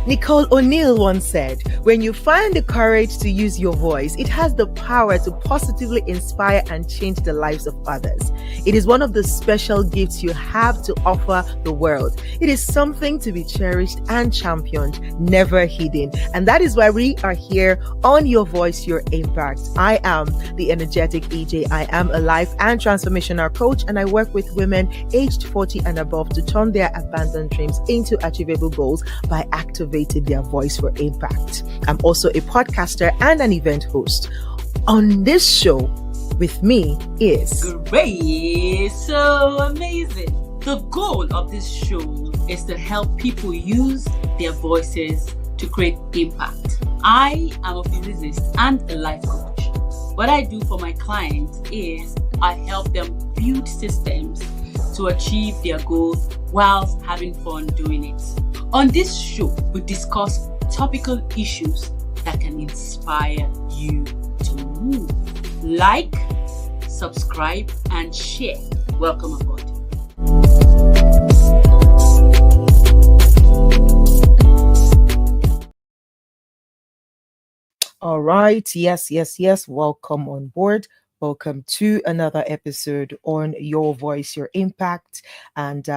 Nicole O'Neill once said, "When you find the courage to use your voice, it has the power to positively inspire and change the lives of others. It is one of the special gifts you have to offer the world. It is something to be cherished and championed, never hidden." And that is why we are here on Your Voice, Your Impact. I am the energetic EJ. I am a life and transformational coach, and I work with women aged 40 and above to turn their abandoned dreams into achievable goals by activating their voice for impact. I'm also a podcaster and an event host. On this show with me is Great, so amazing. The goal of this show is to help people use their voices to create impact. I am a physicist and a life coach. What I do for my clients is I help them build systems to achieve their goals whilst having fun doing it. On this show, we discuss topical issues that can inspire you to move. Like, subscribe, and share. Welcome aboard. all right. Yes. Welcome on board. Welcome to another episode on Your Voice, Your Impact. And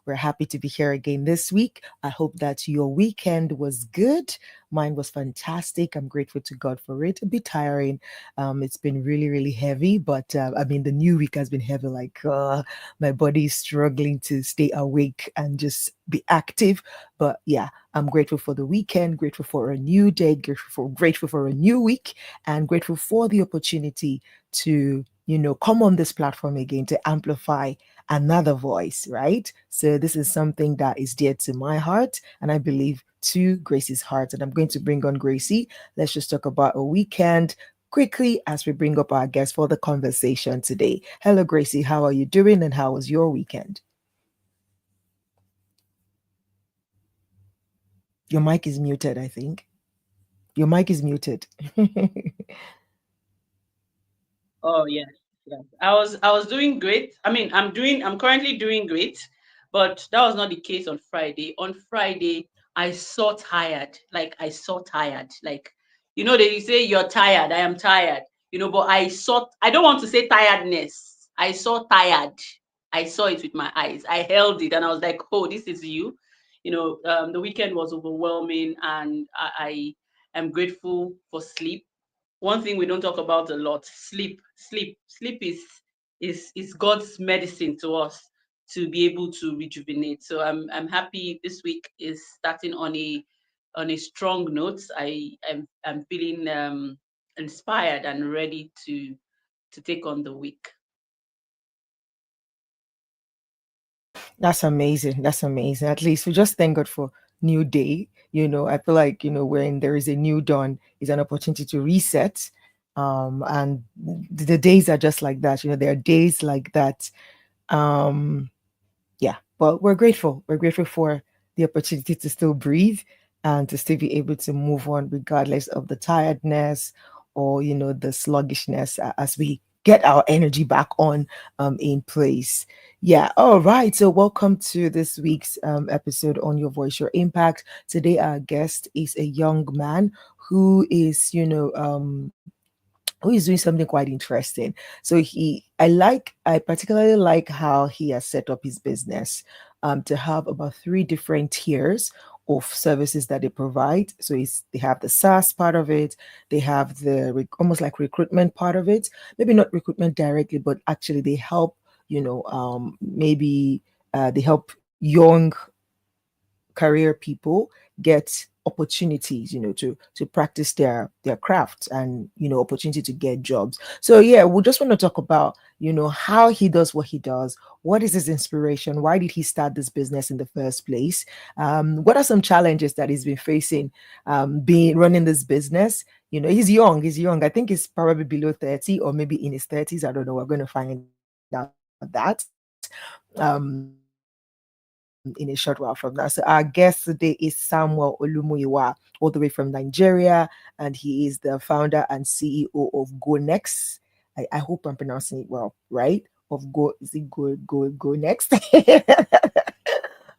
we're happy to be here again this week. I hope that your weekend was good. Mine was fantastic. I'm grateful to God for it. A bit tiring. It's been really, really heavy, but the new week has been heavy. Like my body is struggling to stay awake and just be active. But yeah, I'm grateful for the weekend, grateful for a new day, grateful for a new week, and grateful for the opportunity to come on this platform again to amplify another voice, right? So this is something that is dear to my heart, and I believe to Gracie's heart. And I'm going to bring on Gracie. Let's just talk about a weekend quickly as we bring up our guest for the conversation today. Hello, Gracie. How are you doing, and how was your weekend? Your mic is muted, I think. Your mic is muted. Oh yeah. I was doing great. I'm currently doing great, but that was not the case on Friday. On Friday, I saw tired. Like they say you're tired. I am tired. But I don't want to say tiredness. I saw tired. I saw it with my eyes. I held it and I was like, oh, this is you. The weekend was overwhelming and I am grateful for sleep. One thing we don't talk about a lot: sleep is God's medicine to us to be able to rejuvenate. So I'm happy this week is starting on a strong note. I'm feeling inspired and ready to take on the week. That's amazing. That's amazing. At least we just thank God for new day. I feel like, when there is a new dawn, is an opportunity to reset. And the days are just like that. There are days like that. Um, yeah, but we're grateful. We're grateful for the opportunity to still breathe and to still be able to move on regardless of the tiredness or the sluggishness as we get our energy back on in place. Yeah, all right. So welcome to this week's episode on Your Voice, Your Impact. Today our guest is a young man who is who is doing something quite interesting. So I particularly like how he has set up his business to have about three different tiers of services that they provide. So they have the SaaS part of it, they have the almost like recruitment part of it. Maybe not recruitment directly, but actually they help. Maybe they help young career people get opportunities to practice their craft and opportunity to get jobs. So yeah, we just want to talk about how he does what he does. What is his inspiration? Why did he start this business in the first place? What are some challenges that he's been facing being running this business? He's young. I think he's probably below 30 or maybe in his 30s. I don't know. We're going to find out that in a short while from now. So our guest today is Samuel Olumuyiwa, all the way from Nigeria, and he is the founder and CEO of GoNext. I hope I'm pronouncing it well, right? Of Go, is it Go Next?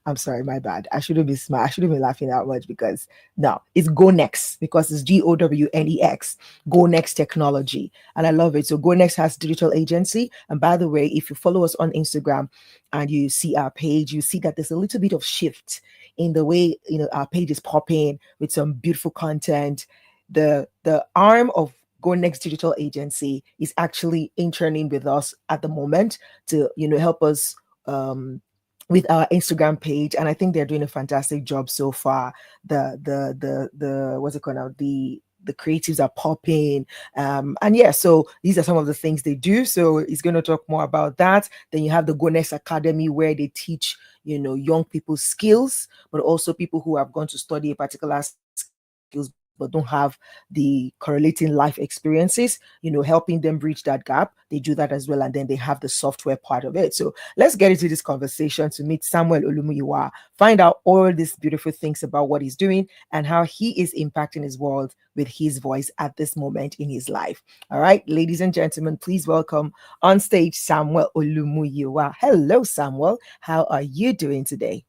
I'm sorry, my bad. I shouldn't be smart. I shouldn't be laughing that much because no, it's Go Next because it's GOWNEX, Go Next Technology. And I love it. So Go Next has digital agency. And by the way, if you follow us on Instagram and you see our page, you see that there's a little bit of shift in the way our page is popping with some beautiful content. The arm of Go Next Digital Agency is actually interning with us at the moment to help us um with our Instagram page, and I think they're doing a fantastic job so far. The what's it called now? The creatives are popping, and yeah. So these are some of the things they do. So he's going to talk more about that. Then you have the Gonex Academy where they teach young people skills, but also people who have gone to study a particular skills but don't have the correlating life experiences. Helping them bridge that gap. They do that as well, and then they have the software part of it. So let's get into this conversation to meet Samuel Olumuyiwa, find out all these beautiful things about what he's doing and how he is impacting his world with his voice at this moment in his life. All right, ladies and gentlemen, please welcome on stage Samuel Olumuyiwa. Hello, Samuel. How are you doing today?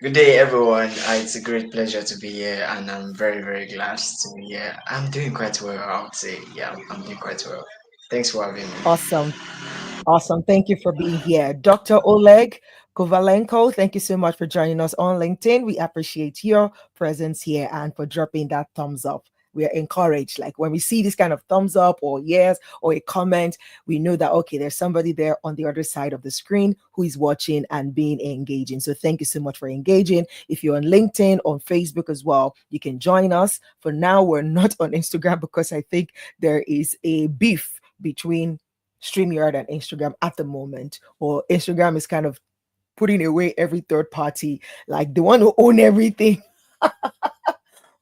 Good day, everyone. It's a great pleasure to be here, and I'm very, very glad to be here. I'm doing quite well, I would say. Yeah, I'm doing quite well. Thanks for having me. Awesome. Awesome. Thank you for being here. Dr. Oleg Kovalenko, thank you so much for joining us on LinkedIn. We appreciate your presence here and for dropping that thumbs up. We are encouraged. Like when we see this kind of thumbs up or yes or a comment, we know that, okay, there's somebody there on the other side of the screen who is watching and being engaging. So thank you so much for engaging. If you're on LinkedIn, on Facebook as well, you can join us. For now, we're not on Instagram because I think there is a beef between StreamYard and Instagram at the moment, or Instagram is kind of putting away every third party, like they want to own everything.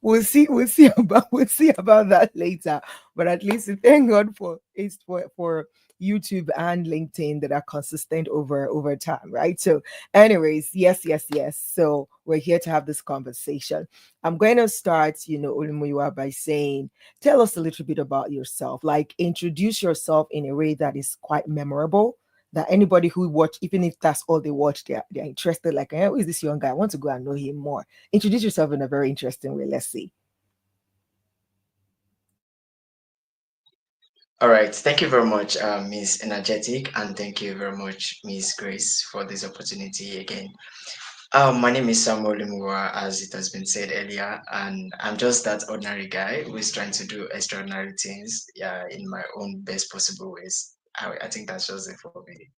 We'll see about that later. But at least thank God for it's for YouTube and LinkedIn that are consistent over time, right? So, anyways, yes. So we're here to have this conversation. I'm going to start, Olumuyiwa, by saying, tell us a little bit about yourself. Like, introduce yourself in a way that is quite memorable. That anybody who watch, even if that's all they watch, they're interested. Like, who is this young guy? I want to go and know him more. Introduce yourself in a very interesting way. Let's see. All right. Thank you very much, Miss Energetic, and thank you very much, Miss Grace, for this opportunity again. My name is Samuel Limua, as it has been said earlier, and I'm just that ordinary guy who is trying to do extraordinary things, yeah, in my own best possible ways. I think that's just it for me.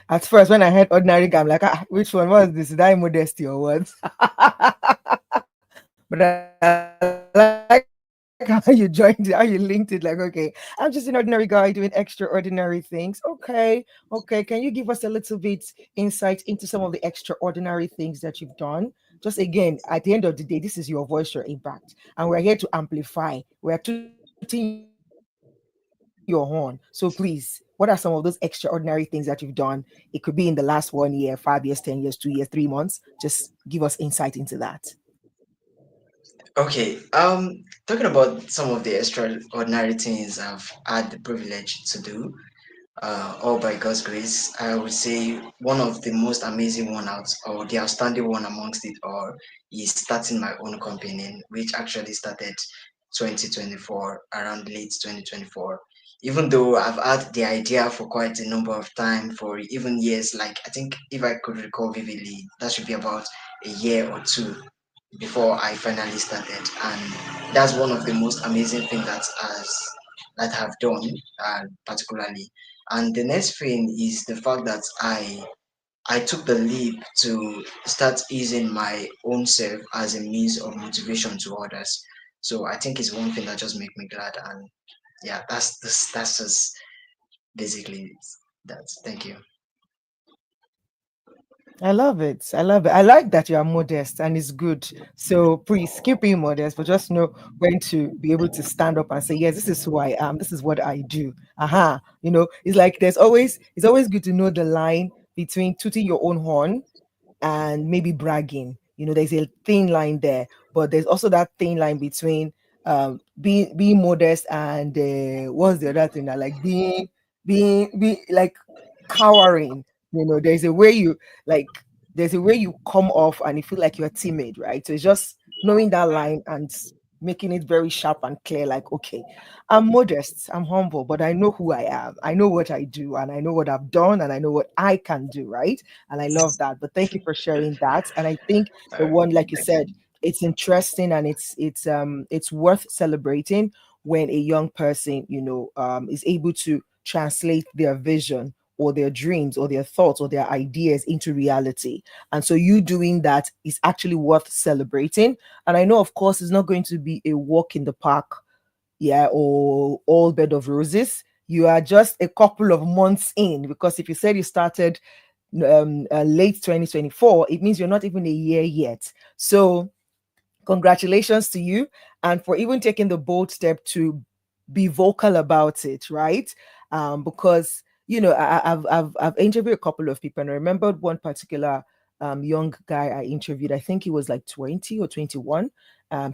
At first, when I heard ordinary guy, I'm like, which one was this? Did I modesty or what? But I like how you joined it, how you linked it. Like, okay, I'm just an ordinary guy doing extraordinary things. Okay. Okay. Can you give us a little bit insight into some of the extraordinary things that you've done? Just again, at the end of the day, this is your voice, your impact. And we're here to amplify. We're tooting your horn. So please, what are some of those extraordinary things that you've done? It could be in the last 1 year, 5 years, 10 years, 2 years, 3 months. Just give us insight into that. Okay, talking about some of the extraordinary things I've had the privilege to do, all by God's grace, I would say one of the most amazing one out or the outstanding one amongst it all is starting my own company, which actually started 2024, around late 2024. Even though I've had the idea for quite a number of time, for even years, like I think if I could recall vividly, that should be about a year or two before I finally started, and that's one of the most amazing things that I've done, particularly. And the next thing is the fact that I took the leap to start using my own self as a means of motivation to others. So I think it's one thing that just make me glad, and yeah, that's just basically that. Thank you. I love it. I love it. I like that you are modest and it's good. So please keep being modest, but just know when to be able to stand up and say, yes, this is who I am. This is what I do. Aha. It's like it's always good to know the line between tooting your own horn and maybe bragging. There's a thin line there, but there's also that thin line between being modest, and what's the other thing, that like being like cowering. There's a way you like there's a way you come off and you feel like you're timid, right? So it's just knowing that line and making it very sharp and clear, like, okay, I'm modest, I'm humble, but I know who I am, I know what I do, and I know what I've done, and I know what I can do, right? And I love that. But thank you for sharing that. And I think the one, like you said, it's interesting, and it's worth celebrating when a young person, is able to translate their vision or their dreams or their thoughts or their ideas into reality. And so you doing that is actually worth celebrating. And I know, of course, it's not going to be a walk in the park, yeah, or all bed of roses. You are just a couple of months in, because if you said you started late 2024, it means you're not even a year yet. So congratulations to you, and for even taking the bold step to be vocal about it, right? Because I've interviewed a couple of people, and I remembered one particular young guy I interviewed. I think he was like 20 or 21.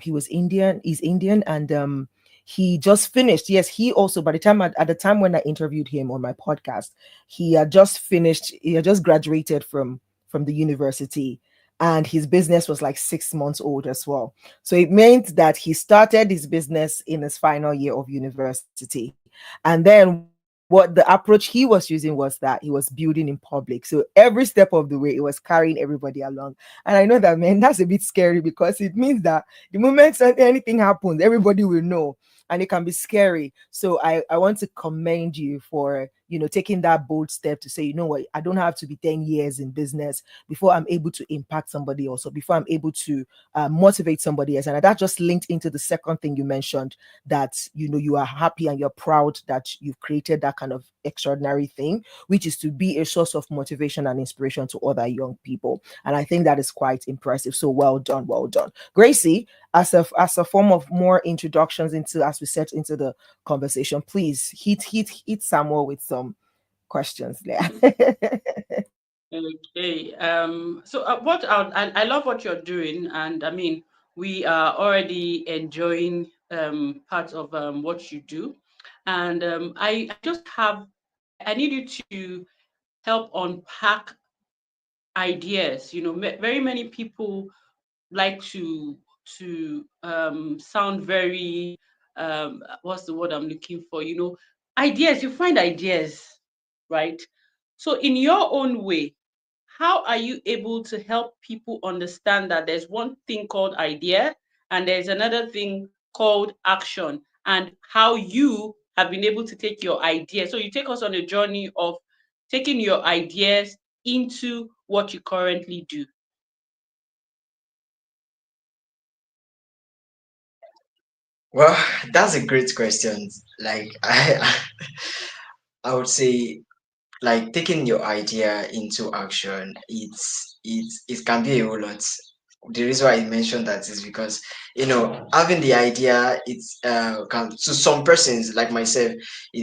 He was Indian. He's Indian, and he just finished. Yes, he also, by the time at the time when I interviewed him on my podcast, he had just finished. He had just graduated from the university, and his business was like 6 months old as well. So it meant that he started his business in his final year of university. And then what the approach he was using was that he was building in public. So every step of the way, it was carrying everybody along. And I know that, man, that's a bit scary, because it means that the moment anything happens, everybody will know, and it can be scary. So I want to commend you for, taking that bold step to say, you know what, I don't have to be 10 years in business before I'm able to impact somebody else, or before I'm able to motivate somebody else. And that just linked into the second thing you mentioned, that you are happy and you're proud that you've created that kind of extraordinary thing, which is to be a source of motivation and inspiration to other young people. And I think that is quite impressive. So well done, well done, Gracie. As a form of more introductions into, as we set into the conversation, please hit Samuel with some questions there. Okay. So what I love what you're doing, and I mean, we are already enjoying part of what you do, and I just have I need you to help unpack ideas. Very many people like to sound very what's the word I'm looking for? Ideas. You find ideas, right? So in your own way, how are you able to help people understand that there's one thing called idea and there's another thing called action, and how you have been able to take your idea? So you take us on a journey of taking your ideas into what you currently do. Well, that's a great question. Like I would say, like taking your idea into action, it can be a whole lot. The reason why I mentioned that is because having the idea, it's can to some persons like myself,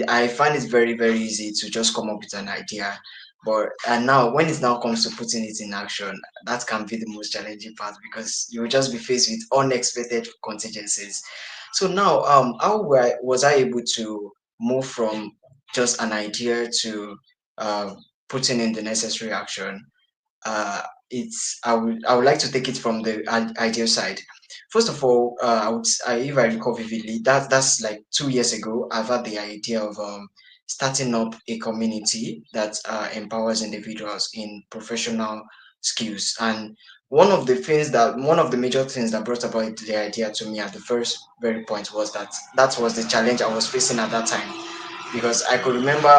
I find it very very easy to just come up with an idea. But and now when it now comes to putting it in action, that can be the most challenging part, because you will just be faced with unexpected contingencies. So now, was I able to move from just an idea to uh, putting in the necessary action? I would like to take it from the ideal side. First of all, if I recall vividly, that's like 2 years ago. I've had the idea of starting up a community that empowers individuals in professional skills. And one of the major things that brought about the idea to me at the first very point was that was the challenge I was facing at that time, because I could remember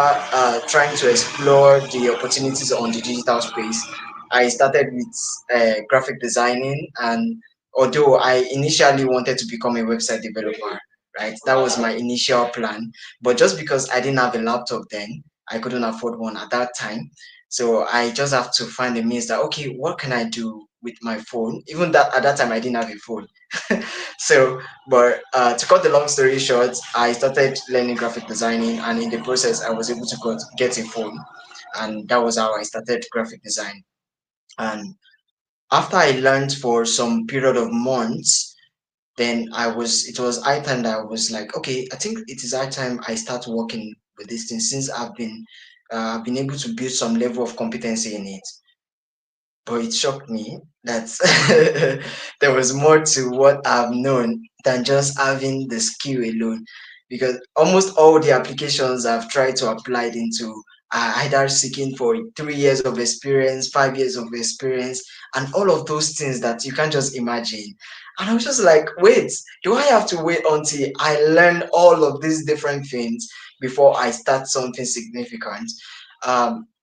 trying to explore the opportunities on the digital space. I started with graphic designing, and although I initially wanted to become a website developer, right, that was my initial plan. But just because I didn't have a laptop then, I couldn't afford one at that time. So I just have to find a means that, okay, what can I do with my phone? Even that at that time I didn't have a phone. So but to cut the long story short, I started learning graphic designing, and in the process, I was able to get a phone, and that was how I started graphic design. And after I learned for some period of months, then it was high time that I was like, okay, I think it is high time I start working with this thing, since I've been able to build some level of competency in it. But it shocked me that there was more to what I've known than just having the skill alone. Because almost all the applications I've tried to apply it into are either seeking for 3 years of experience, 5 years of experience, and all of those things that you can't just imagine. And I was just like, wait, do I have to wait until I learn all of these different things before I start something significant?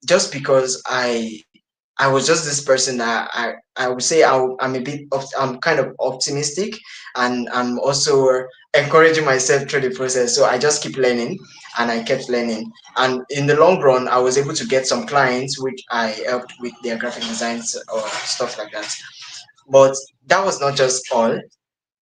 Just because I was just this person that I would say I'm kind of optimistic, and I'm also encouraging myself through the process. So I just keep learning, and I kept learning. And in the long run, I was able to get some clients which I helped with their graphic designs or stuff like that. But that was not just all.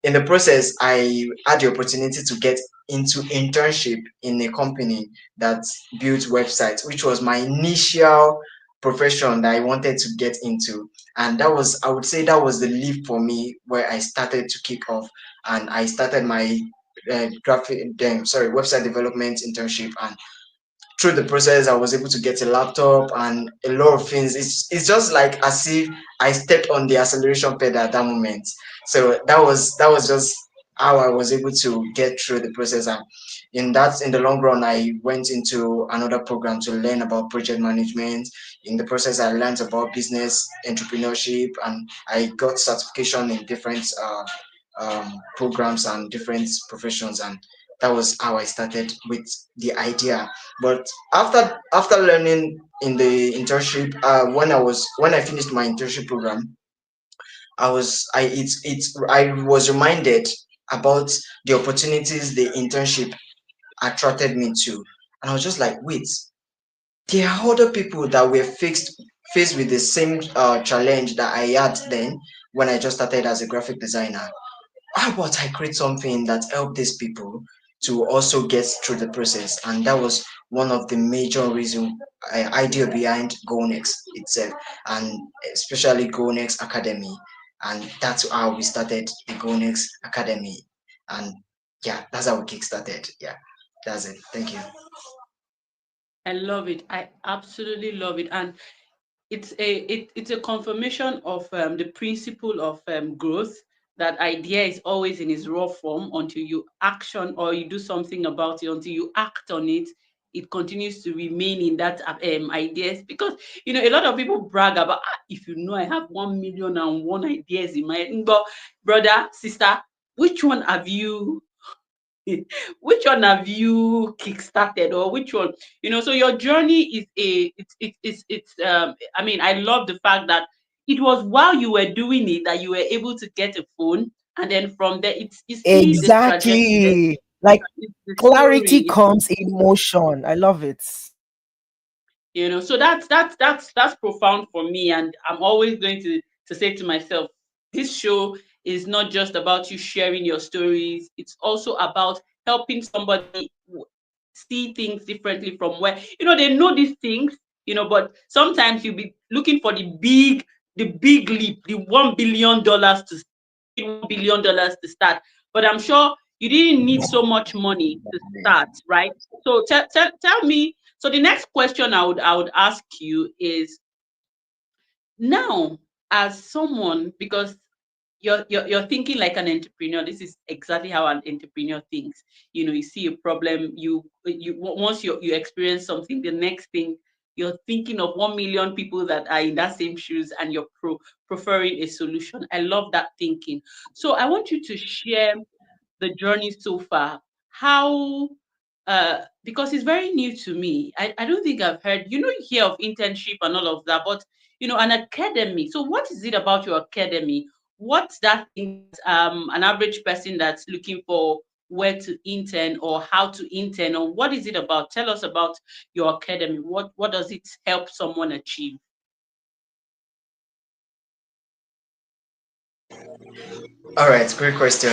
In the process, I had the opportunity to get into internship in a company that built websites, which was my initial profession that I wanted to get into. And that was, I would say, that was the leap for me where I started to kick off, and I started my website development internship. And through the process, I was able to get a laptop and a lot of things. It's just like as if I stepped on the acceleration pedal at that moment. So that was just how I was able to get through the process. And in the long run, I went into another program to learn about project management. In the process, I learned about business entrepreneurship, and I got certification in different programs and different professions. And that was how I started with the idea. But after learning in the internship, when I finished my internship program, I was reminded about the opportunities the internship attracted me to. And I was just like, wait, there are other people that were faced with the same challenge that I had then when I just started as a graphic designer. How about I create something that help these people to also get through the process? And that was one of the major reason idea behind GoNext itself, and especially GoNext Academy. And that's how we started the GoNext Academy. And yeah, that's how we kickstarted. Yeah, that's it. Thank you. I love it. I absolutely love it. And it's a confirmation of the principle of growth, that idea is always in its raw form until you action or you do something about it. Until you act on it, it continues to remain in that ideas. Because a lot of people brag about, if you know, I have 1,000,001 ideas in my head. But brother, sister, which one have you which one have you kickstarted, or which one? So your journey is I mean, I love the fact that it was while you were doing it that you were able to get a phone, and then from there you see the trajectory, Exactly. Like the story. clarity comes in motion. I love it. So that's profound for me, and I'm always going to say to myself, this show is not just about you sharing your stories, it's also about helping somebody see things differently from where they know these things, but sometimes you'll be looking for the big leap, the $1 billion you need $1 billion to start. But I'm sure you didn't need so much money to start, right? So tell me. So the next question I would ask you is, now, as someone, because you're thinking like an entrepreneur. This is exactly how an entrepreneur thinks. You see a problem, once you experience something, the next thing you're thinking of 1 million people that are in that same shoes, and you're preferring a solution. I love that thinking. So I want you to share the journey so far. How because it's very new to me. I don't think I've heard, you hear of internship and all of that, but an academy. So what is it about your academy? What's that thing that an average person that's looking for where to intern or how to intern, or what is it about? Tell us about your academy. What does it help someone achieve? All right, great question.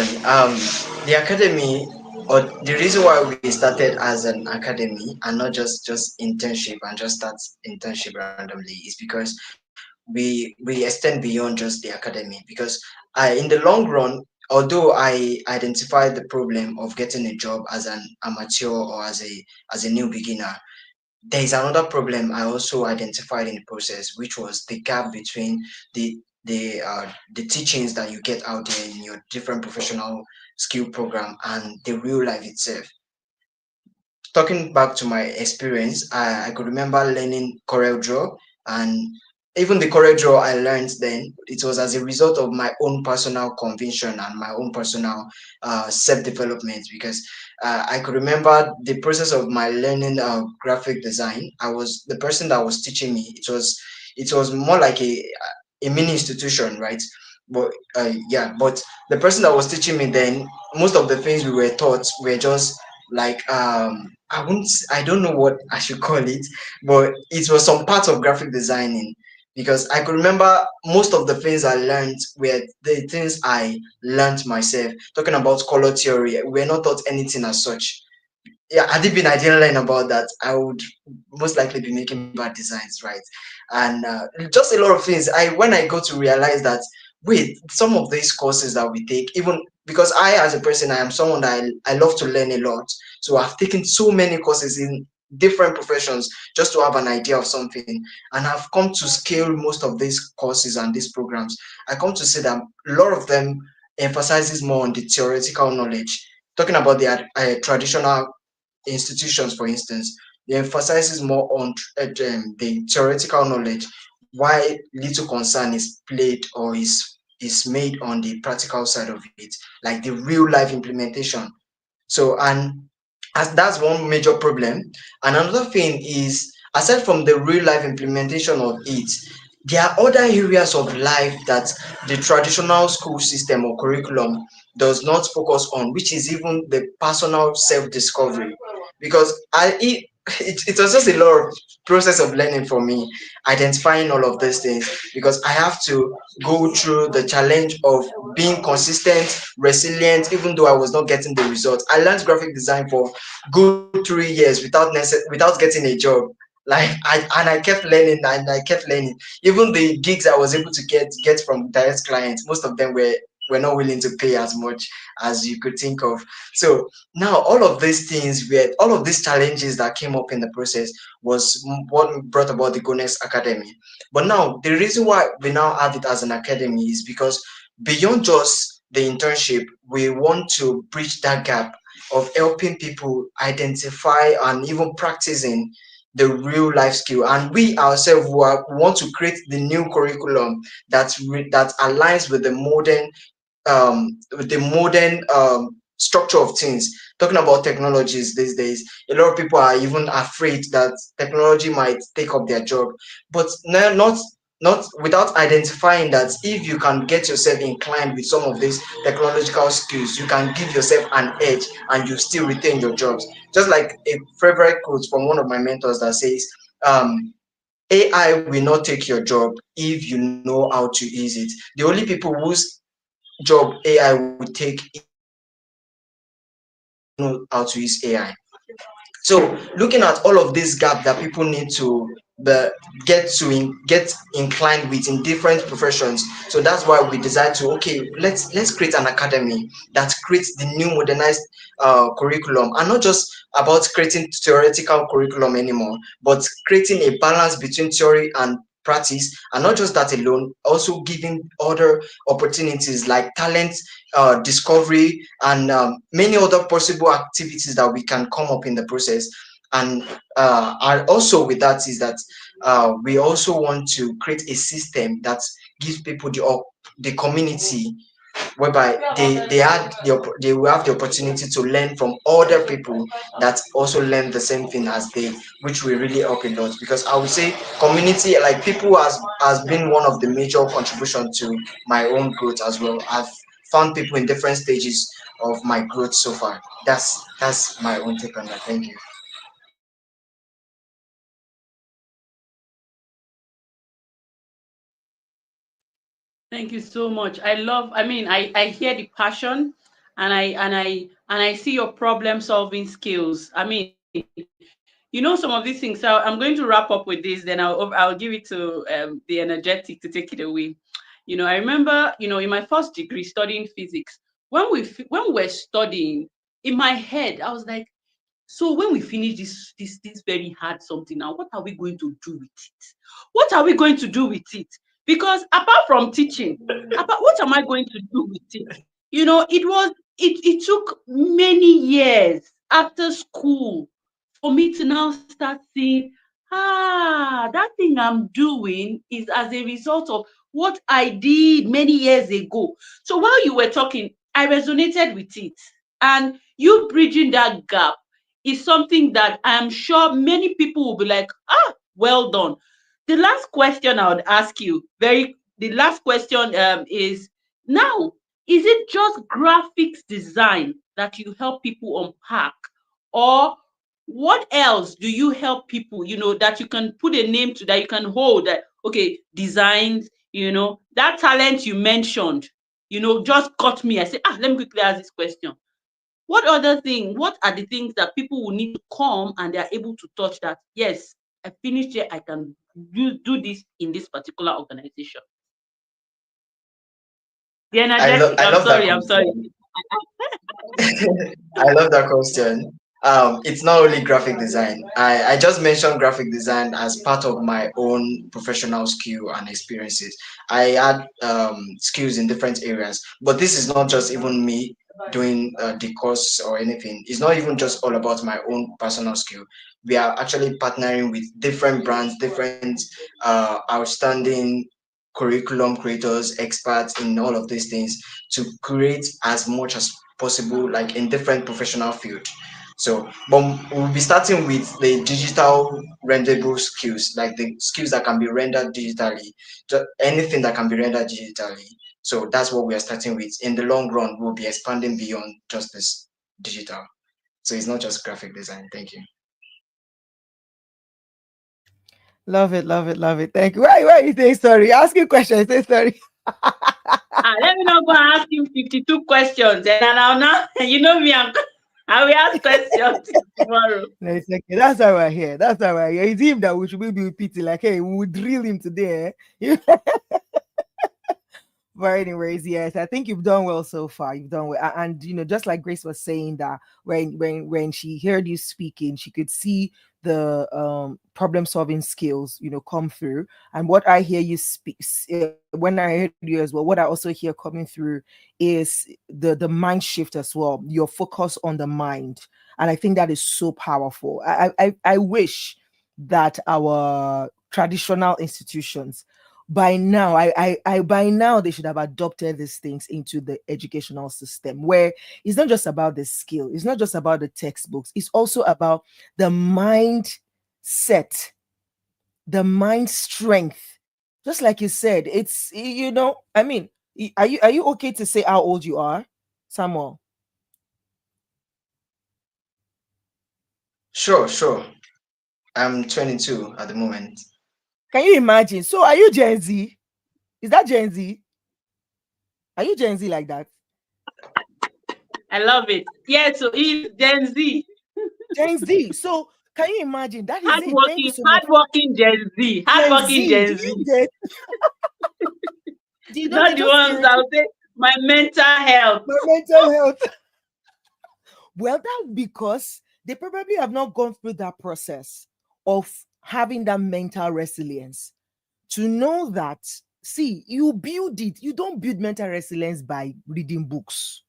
The academy, or the reason why we started as an academy and not just internship and just start internship randomly, is because we extend beyond just the academy. Because in the long run, although I identified the problem of getting a job as an amateur or as a new beginner, there is another problem I also identified in the process, which was the gap between the the teachings that you get out there in your different professional skill program and the real life itself. Talking back to my experience, I could remember learning Corel Draw, and even the Corel Draw I learned then, it was as a result of my own personal conviction and my own personal self-development, because I could remember the process of my learning graphic design. I was the person that was teaching me. It was more like a mini institution, right? But yeah, but the person that was teaching me then, most of the things we were taught were just like I don't know what I should call it, but it was some part of graphic designing, because I could remember most of the things I learned were the things I learned myself. Talking about color theory, we're not taught anything as such. Yeah, had it been I didn't learn about that, I would most likely be making bad designs, right? And just a lot of things. I when I got to realize that, wait, some of these courses that we take, even because I as a person, I am someone that I love to learn a lot. So I've taken so many courses in different professions just to have an idea of something, and I've come to scale most of these courses and these programs. I come to see that a lot of them emphasizes more on the theoretical knowledge. Talking about the traditional institutions, for instance, the emphasizes more on the theoretical knowledge, why little concern is played or is made on the practical side of it, like the real life implementation. So, and as that's one major problem. And another thing is, aside from the real life implementation of it, there are other areas of life that the traditional school system or curriculum does not focus on, which is even the personal self-discovery. Because it was just a lot of process of learning for me, identifying all of these things, because I have to go through the challenge of being consistent, resilient, even though I was not getting the results. I learned graphic design for good 3 years without getting a job. Like I kept learning and I kept learning. Even the gigs I was able to get from direct clients, most of them were not willing to pay as much as you could think of. So now all of these challenges that came up in the process was what brought about the Gonex Academy. But now the reason why we now have it as an academy is because beyond just the internship, we want to bridge that gap of helping people identify and even practicing the real life skill. And we ourselves want to create the new curriculum that aligns with the modern structure of things. Talking about technologies these days, a lot of people are even afraid that technology might take up their job, but not without identifying that if you can get yourself inclined with some of these technological skills, you can give yourself an edge and you still retain your jobs. Just like a favorite quote from one of my mentors that says, AI will not take your job if you know how to use it. The only people whose job AI would take is those who know how to use AI. So looking at all of this gap that people need to the, get inclined with in different professions, so that's why we decide to, okay, let's create an academy that creates the new modernized curriculum, and not just about creating theoretical curriculum anymore, but creating a balance between theory and practice. And not just that alone, also giving other opportunities like talent discovery and many other possible activities that we can come up in the process. And also with that is that we also want to create a system that gives people the community, whereby they will have the opportunity to learn from other people that also learn the same thing as they, which will really help a lot. Because I would say community, like people, has been one of the major contribution to my own growth as well. I've found people in different stages of my growth so far. That's my own take on that. Thank you. Thank you so much. I mean, I hear the passion, and I see your problem solving skills. I mean, some of these things. So I'm going to wrap up with this, then I'll give it to the energetic to take it away. I remember, in my first degree studying physics, when we were studying, in my head, I was like, so when we finish this very hard something now, what are we going to do with it? What are we going to do with it? Because apart from teaching, what am I going to do with it? It took many years after school for me to now start seeing, that thing I'm doing is as a result of what I did many years ago. So while you were talking, I resonated with it. And you bridging that gap is something that I am sure many people will be like, well done. The last question I would ask you, the last question is now, is it just graphics design that you help people unpack? Or what else do you help people, that you can put a name to, that you can hold that, okay, designs, that talent you mentioned, just got me. I say, let me quickly ask this question. What are the things that people will need to come and they are able to touch that, yes, I finished here, I can do this in this particular organization? The energetic, I I'm love that sorry, I'm sorry. question. I love that question. It's not only graphic design. I just mentioned graphic design as part of my own professional skill and experiences. I had skills in different areas, but this is not just even me doing the course or anything. It's not even just all about my own personal skill. We are actually partnering with different brands, different outstanding curriculum creators, experts in all of these things to create as much as possible, like in different professional field. So, but we'll be starting with the digital renderable skills, like the skills that can be rendered digitally, just anything that can be rendered digitally. So that's what we are starting with. In the long run, we'll be expanding beyond just this digital. So it's not just graphic design. Thank you. Love it, love it, love it. Thank you. Why are you saying sorry? Ask you questions, say sorry. Let me not go and ask him 52 questions. And I'll now, me, I will ask questions tomorrow. No, it's okay. That's why we're here. That's why we're here. It's him that we should be repeating. Like, hey, we will drill him today. Eh? But anyways, yes, I think you've done well so far. You've done well, and just like Grace was saying that when she heard you speaking, she could see the problem solving skills come through. And what I hear you speak when I heard you as well, what I also hear coming through is the mind shift as well. Your focus on the mind, and I think that is so powerful. I wish that our traditional institutions by now they should have adopted these things into the educational system, where it's not just about the skill, it's not just about the textbooks, it's also about the mind set, the mind strength. Just like you said, it's I mean, are you okay to say how old you are, Samuel? Sure, sure. I'm 22 at the moment. Can you imagine? So are you Gen Z? Is that Gen Z? Are you Gen Z like that? I love it. Yeah, so he's Gen Z. Gen Z. So can you imagine? That is it. Thank you Hardworking, so much. hardworking Gen Z. Gen Hardworking Z. Do Gen you Z. get? Do you know Not they the just ones that will say, my mental health. my mental health? Well, that's because they probably have not gone through that process of having that mental resilience to know that. See, you build it. You don't build mental resilience by reading books.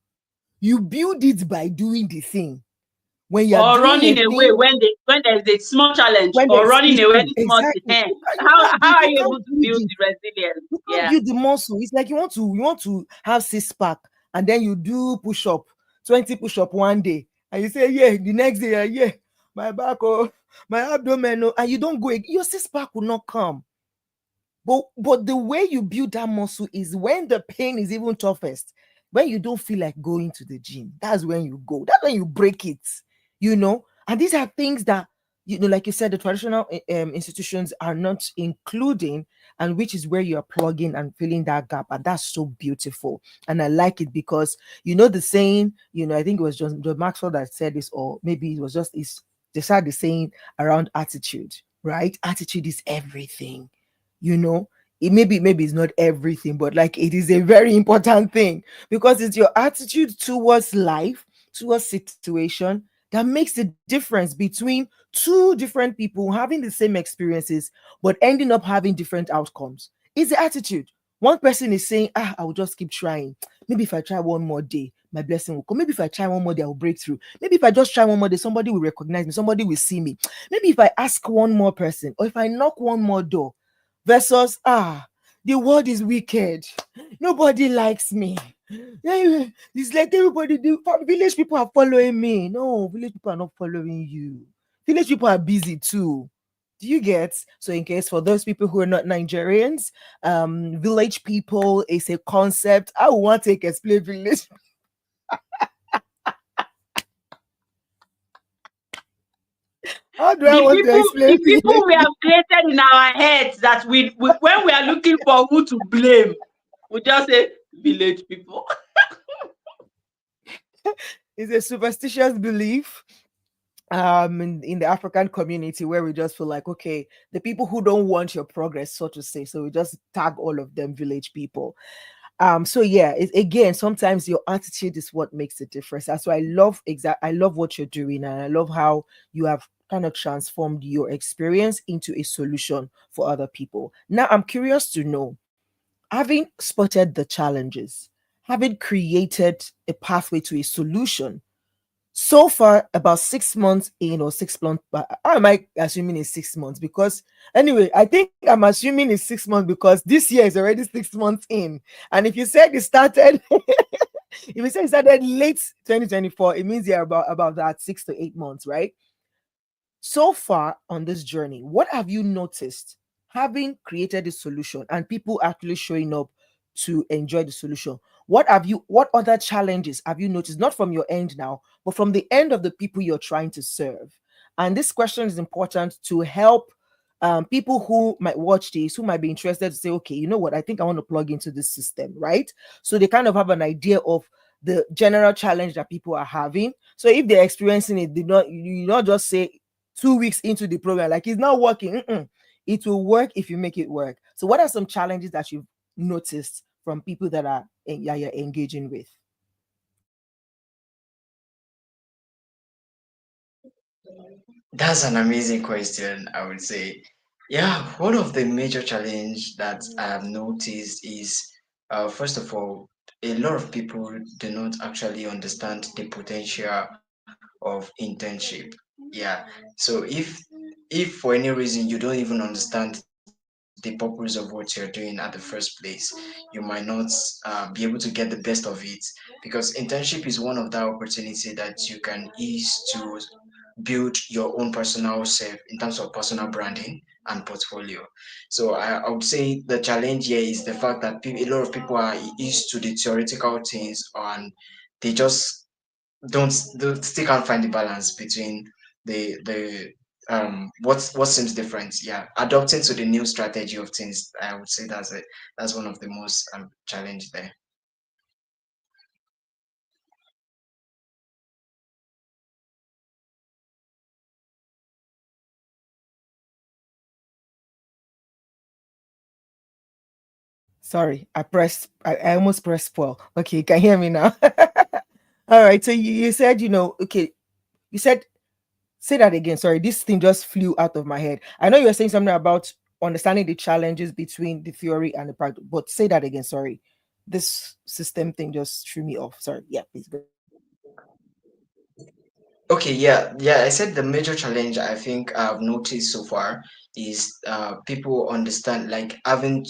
You build it by doing the thing. When you're Or doing a running away thing, when there's a small challenge, when or there's running away issue, any small thing. exactly. You can't How build. are You you can't able to build build it. the resilience? You can't Yeah. build the muscle. It's like you want to have six pack, and then you do push up, 20 push up one day, and you say, yeah, the next day, yeah, my back, oh, my abdomen, oh, and you don't go, your six pack will not come. But the way you build that muscle is when the pain is even toughest, when you don't feel like going to the gym. That's when you go. That's when you break it. And these are things that like you said, the traditional institutions are not including, and which is where you are plugging and filling that gap, and that's so beautiful. And I like it because the saying. I think it was John Maxwell that said this, or maybe it was just they started the saying around attitude, right? Attitude is everything you know maybe it's not everything, but like it is a very important thing, because it's your attitude towards life, towards situation, that makes the difference between two different people having the same experiences but ending up having different outcomes. It's the attitude. One person is saying, I will just keep trying. Maybe if I try one more day, my blessing will come. Maybe if I try one more day, I will break through. Maybe if I just try one more day, somebody will recognize me, somebody will see me. Maybe if I ask one more person, or if I knock one more door, versus, the world is wicked. Nobody likes me. It's like everybody, the village people are following me. No, village people are not following you. Village people are busy too. Do you get? So, in case for those people who are not Nigerians, village people is a concept. I want to explain village. How do I want to explain The people village? we have created in our heads that we when we are looking for who to blame, we just say village people. It's a superstitious belief in the African community, where we just feel like, okay, the people who don't want your progress, so to say, so we just tag all of them village people. So yeah, again, sometimes your attitude is what makes a difference. That's why I love what you're doing, and I love how you have kind of transformed your experience into a solution for other people. Now I'm curious to know, having spotted the challenges, having created a pathway to a solution, so far about 6 months in, or 6 months, but how am I assuming it's 6 months? Because anyway, I think I'm assuming it's 6 months because this year is already 6 months in. And if you said it started if you said it started late 2024, it means you're about that 6 to 8 months, right? So far on this journey, what have you noticed, having created a solution and people actually showing up to enjoy the solution? What other challenges have you noticed, not from your end now, but from the end of the people you're trying to serve? And this question is important to help people who might watch this, who might be interested, to say, okay, you know what, I think I want to plug into this system, right? So they kind of have an idea of the general challenge that people are having. So if they're experiencing it, you not just say 2 weeks into the program, like it's not working. It will work if you make it work. So, what are some challenges that you've noticed from people that you're engaging with? That's an amazing question, I would say. Yeah, one of the major challenge that I have noticed is, first of all, a lot of people do not actually understand the potential of internship. Yeah, so if for any reason you don't even understand the purpose of what you're doing at the first place, you might not be able to get the best of it, because internship is one of the opportunity that you can use to build your own personal self in terms of personal branding and portfolio. So I would say the challenge here is the fact that a lot of people are used to the theoretical things, and they just don't still can't find the balance between the what seems different. Yeah, adopting to the new strategy of things. I would say that's it. That's one of the most challenge there. Sorry, I almost pressed pause. Okay, you can hear me now. All right. So you said, okay, you said, say that again. Sorry, this thing just flew out of my head. I know you were saying something about understanding the challenges between the theory and the practice, but say that again. Sorry. This system thing just threw me off. Sorry. Yeah, please go. Okay, yeah. I said the major challenge I think I've noticed so far is people understand, like having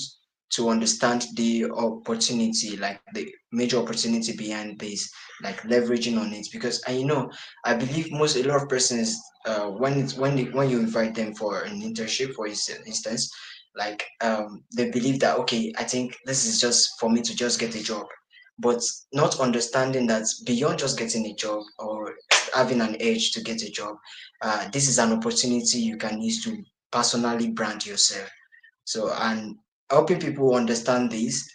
to understand the opportunity, like the major opportunity behind this, like leveraging on it. Because I believe most a lot of persons, when you invite them for an internship, for instance, like they believe that, okay, I think this is just for me to just get a job, but not understanding that beyond just getting a job or having an edge to get a job, this is an opportunity you can use to personally brand yourself. So, and helping people understand this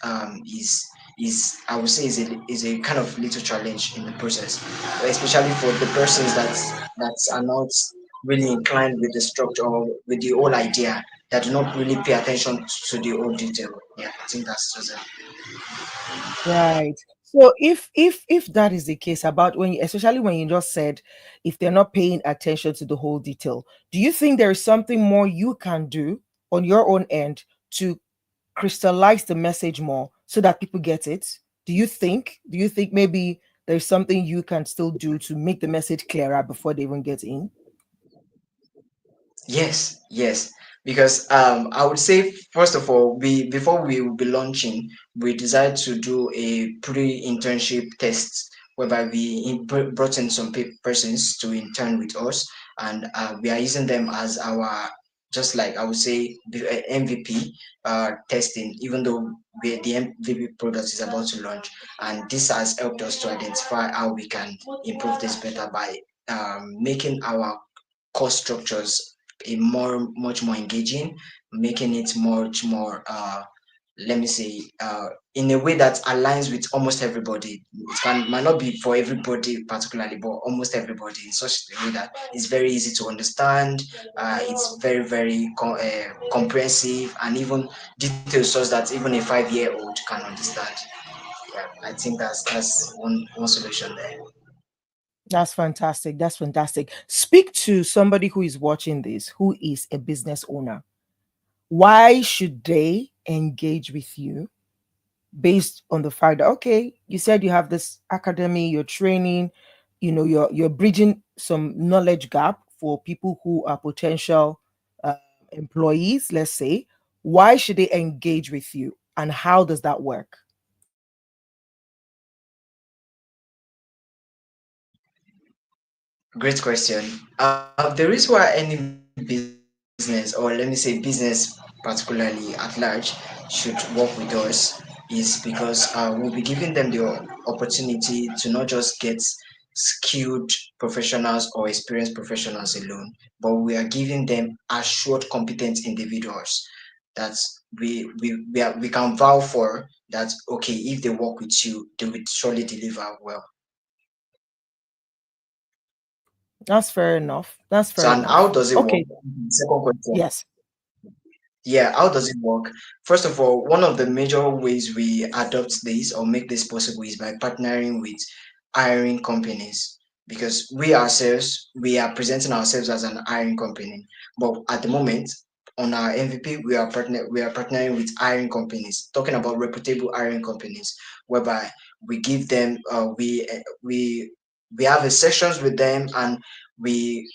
is I would say is a kind of little challenge in the process, especially for the persons that are not really inclined with the structure or with the whole idea. that do not really pay attention to the whole detail. Yeah, I think that's just it. Right. So if that is the case about when you, especially when you just said if they're not paying attention to the whole detail, do you think there is something more you can do on your own end to crystallize the message more so that people get it? Do you think maybe there's something you can still do to make the message clearer before they even get in? Yes, yes. Because I would say first of all, we before we will be launching, we decided to do a pre-internship test whereby brought in some persons to intern with us, and we are using them as our, just like I would say, MVP testing. Even though the MVP product is about to launch, and this has helped us to identify how we can improve this better by making our course structures much more engaging, making it much more let me say in a way that aligns with almost everybody. It might not be for everybody particularly, but almost everybody, in such a way that it's very easy to understand. It's very comprehensive, and even detailed such that even a 5-year-old can understand. Yeah, I think that's one solution there. That's fantastic. That's fantastic. Speak to somebody who is watching this, who is a business owner. Why should they engage with you based on the fact that, okay, you said you have this academy, you're training, you're bridging some knowledge gap for people who are potential uh, employees, let's say. Why should they engage with you, and how does that work? Great question. The reason why any business, or let me say business particularly at large, should work with us is because we'll be giving them the opportunity to not just get skilled professionals or experienced professionals alone, but we are giving them assured competent individuals that we can vow for that. Okay, if they work with you, they will surely deliver well. That's fair enough. That's So, fair and how enough. does it work? Okay. Second question. Yes. Yeah, how does it work? First of all, one of the major ways we adopt this or make this possible is by partnering with hiring companies, because we ourselves, we are presenting ourselves as an hiring company. But at the moment, on our MVP, we are partnering with hiring companies, talking about reputable hiring companies, whereby we give them we have a sessions with them, and we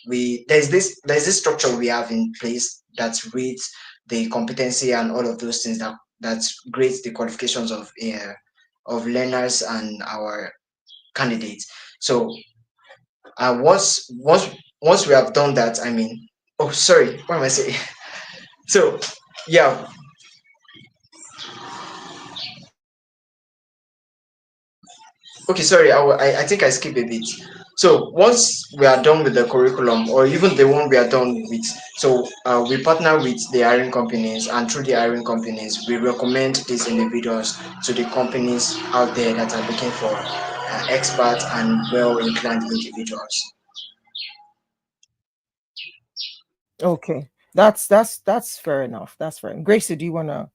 there's this structure we have in place that reads the competency and all of those things that grades the qualifications of learners and our candidates. So once we have done that, I mean, oh sorry, what am I saying? So yeah, okay, sorry, I think I skipped a bit. So once we are done with the curriculum, or even the one we are done with, so we partner with the hiring companies, and through the hiring companies, we recommend these individuals to the companies out there that are looking for expert and well-inclined individuals. Okay. That's fair enough. That's fair. Gracie, do you wanna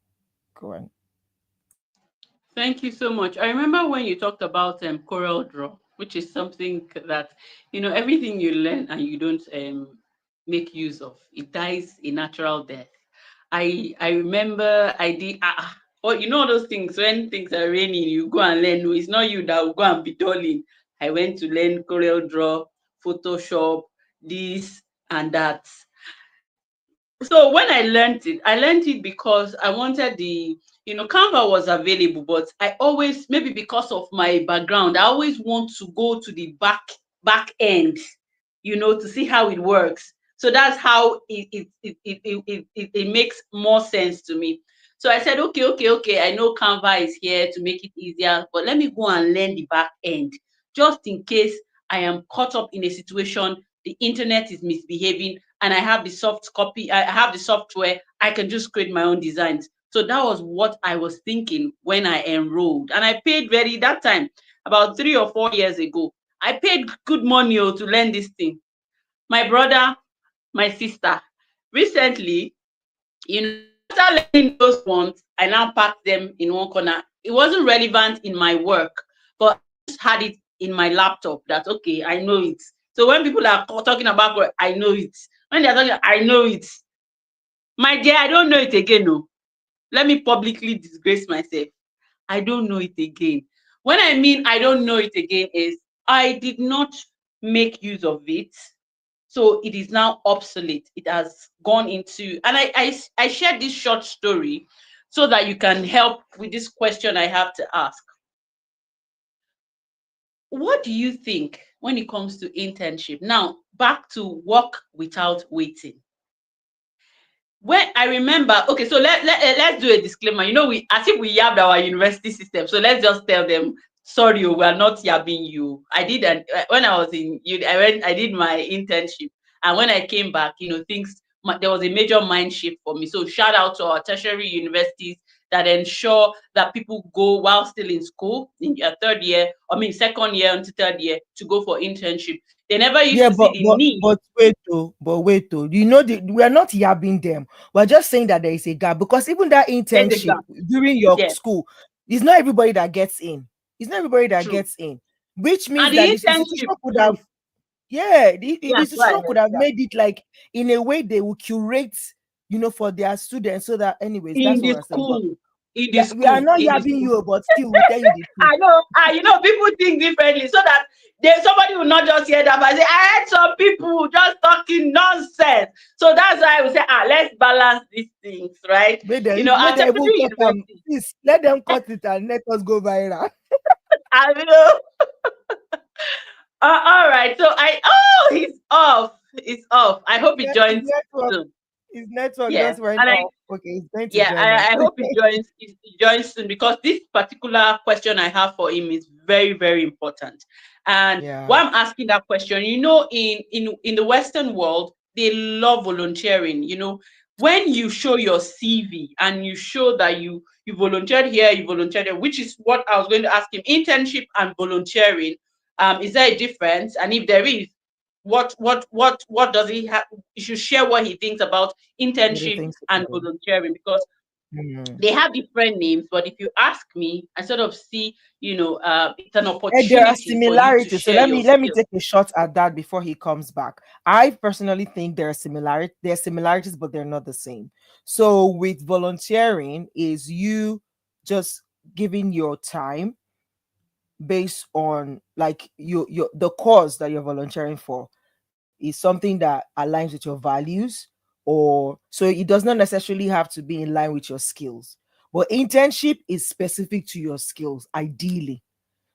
go on? Thank you so much. I remember when you talked about Corel Draw, which is something that, everything you learn and you don't make use of, it dies a natural death. I remember I did well, those things when things are raining, you go and learn. No, it's not you that will go and be dulling. I went to learn Corel Draw, Photoshop, this and that. So when I learned it because I wanted Canva was available, but I always, maybe because of my background, I always want to go to the back end, to see how it works. So that's how it makes more sense to me. So I said, okay, okay, okay, I know Canva is here to make it easier, but let me go and learn the back end, just in case I am caught up in a situation, the internet is misbehaving, and I have the soft copy, I have the software, I can just create my own designs. So that was what I was thinking when I enrolled. And I paid that time, about 3 or 4 years ago. I paid good money to learn this thing. My brother, my sister, recently After learning those ones, I now packed them in one corner. It wasn't relevant in my work, but I just had it in my laptop that, okay, I know it. So when people are talking about work, I know it. When they're talking, I know it. My dear, I don't know it again. No, let me publicly disgrace myself. I don't know it again. When I mean I don't know it again, is I did not make use of it. So it is now obsolete. It has gone into, and I shared this short story so that you can help with this question I have to ask. What do you think when it comes to internship? Now, back to work without waiting. When I remember, okay, so let's do a disclaimer. We, as if we yabbed our university system. So let's just tell them, sorry, we are not yabbing you. I did when I was in I did my internship, and when I came back, there was a major mind shift for me. So shout out to our tertiary universities that ensure that people go while still in school in your third year, second year until third year, to go for internship. They never used Yeah, to see but the but need. but wait though. We are not yabbing them. We're just saying that there is a gap because even that There's a internship gap. during your Yes, school, it's not everybody that gets in. It's not everybody that true. gets in, which means And that the this institution internship, could have, yeah, the yeah, go institution ahead. could have Yeah. made it like in a way they will curate, for their students. So that, anyways, In that's what the we're saying. But school, in the yeah, we are school, not in the yabbing school. you, but still, we tell you the truth. I know, people think differently, so that somebody will not just hear that and say, I heard some people just talking nonsense. So that's why I would say, let's balance these things, right? May At they even Tertiary cut them. University, Please let them cut it and let us go viral. I know. All right, so he's off. He's off. I hope he His joins network, soon. his network Yeah, just went and off. Okay, he's going to yeah, join us. I hope he joins soon, because this particular question I have for him is very, very important. And Yeah, why I'm asking that question, in the Western world, they love volunteering. When you show your CV and you show that you volunteered here, you volunteered there, which is what I was going to ask him. Internship and volunteering, is there a difference? And if there is, what does he have? You should share what he thinks about what do you internship think? and volunteering, because Hmm. they have different names. But if you ask me, I sort of see, it's an There are opportunity for you to similarities. So share let your me let me skills. take a shot at that before he comes back. I personally think there are similarity. There are similarities, but they're not the same. So with volunteering, is you just giving your time based on like your the cause that you're volunteering for is something that aligns with your values, or so it does not necessarily have to be in line with your skills, but internship is specific to your skills ideally.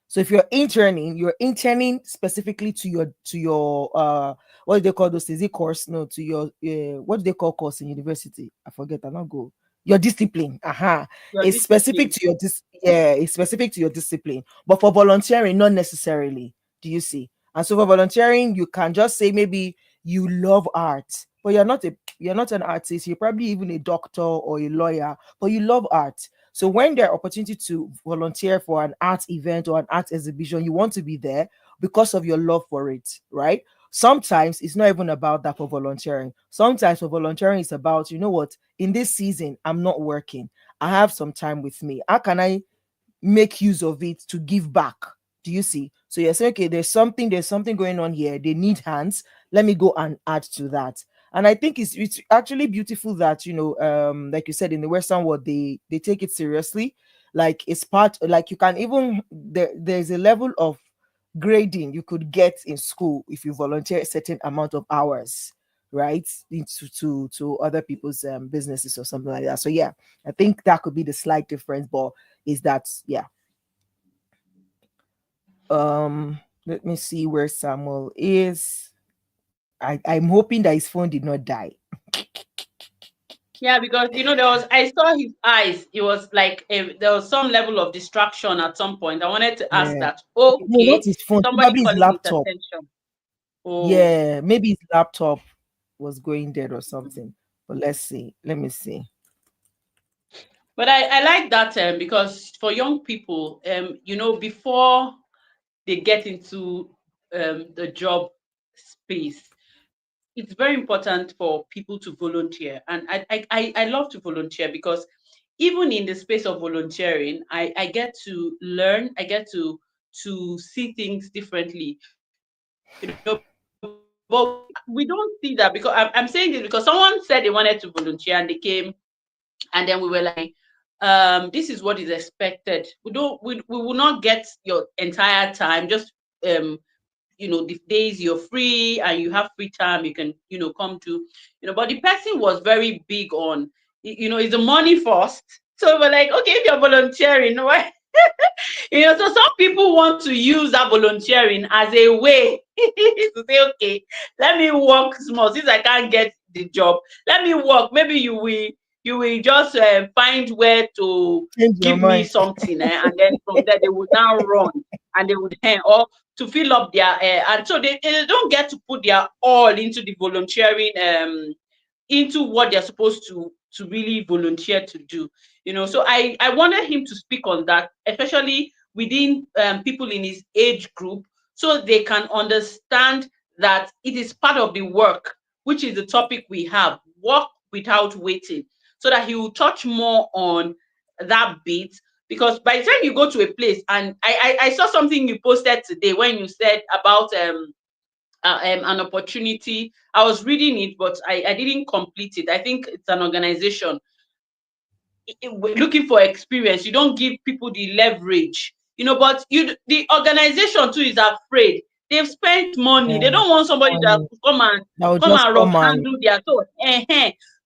So if you're interning specifically to your what do they call those things? Is it course? No, to your what do they call course in university? I forget. I not go. Your discipline. Your It's specific discipline. to it's specific to your discipline. But for volunteering, not necessarily. Do you see? And so for volunteering, you can just say maybe you love art, but you're not an artist. You're probably even a doctor or a lawyer, but you love art. So when there are opportunity to volunteer for an art event or an art exhibition, you want to be there because of your love for it, right? Sometimes it's not even about that for volunteering. Sometimes for volunteering, it's about, you know what, in this season, I'm not working. I have some time with me. How can I make use of it to give back? Do you see? So you're saying, okay, there's something going on here. They need hands. Let me go and add to that. And I think it's actually beautiful that, like you said, in the Western world, they take it seriously. Like it's part, like you can even there's a level of grading you could get in school if you volunteer a certain amount of hours, right, into to other people's businesses or something like that. So yeah, I think that could be the slight difference, but is that, yeah. Let me see where Samuel is. I'm hoping that his phone did not die. Yeah, because I saw his eyes. It was like there was some level of distraction at some point. I wanted to ask Yeah. that. Okay, no, not Okay, his phone, somebody probably his calling his laptop. attention. Oh, Yeah, maybe his laptop was going dead or something. But let's see. Let me see. but I like that, because for young people, before they get into the job space, it's very important for people to volunteer, and I love to volunteer because even in the space of volunteering, I get to learn, I get to see things differently, but we don't see that, because I'm saying this because someone said they wanted to volunteer and they came, and then we were like, this is what is expected. We will not get your entire time, just um the days you're free and you have free time, you can come to, but the person was very big on, is the money first. So we're like, okay, if you're volunteering, why? So some people want to use that volunteering as a way to say, okay, let me work small since I can't get the job. Let me work. Maybe you will just find where to Change your give me mind. something, and then from there they would now run, and they would or to fill up their and so they don't get to put their all into the volunteering, into what they're supposed to really volunteer to do. So I wanted him to speak on that, especially within people in his age group, so they can understand that it is part of the work, which is the topic we have, work without waiting, so that he will touch more on that bit. Because by the time you go to a place, and I saw something you posted today when you said about an opportunity. I was reading it, but I didn't complete it. I think it's an organization looking for experience. You don't give people the leverage, but the organization too is afraid. They've spent money. They Yeah. don't want somebody that Money. will come and That will come just and rough come and handle their thought.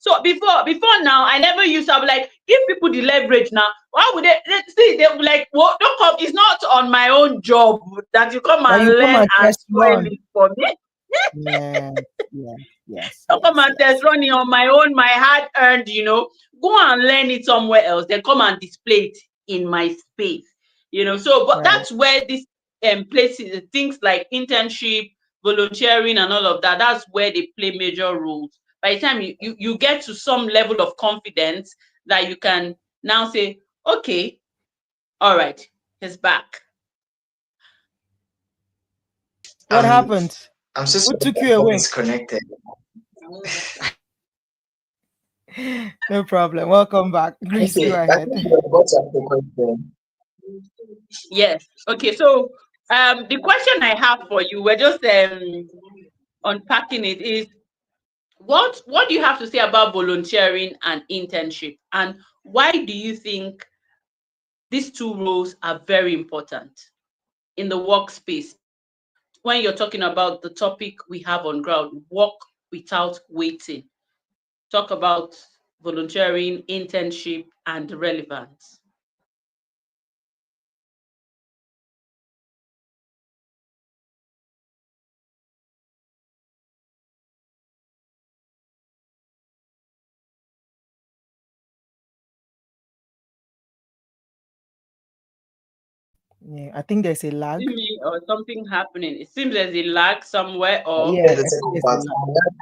So before now, I never used to have like give people the leverage. Now, why would they see? They will like, well, don't come. It's not on my own job that you come that and you come learn and and test spoil run. it for me. Yes, yes, yes, Don't come yes, and test yes. running on my own, my hard earned, go and learn it somewhere else. Then come and display it in my space, So, but Right. that's where this places, things like internship, volunteering, and all of that, that's where they play major roles. By the time you get to some level of confidence that you can now say, okay, all right, he's back. What I'm happened? I'm so Who sorry took I you got away? disconnected. No problem. Welcome back. Grace, go Okay, I ahead. think you're about to ask the question. Yes. Okay. So, the question I have for you, we're just unpacking it, is what do you have to say about volunteering and internship, and why do you think these two roles are very important in the workspace when you're talking about the topic we have on ground, work without waiting? Talk about volunteering, internship, and relevance. Yeah, I think there's a lag. See me or something happening? It seems there's a lag somewhere, or Get Yeah, the I think second there's a part. lag.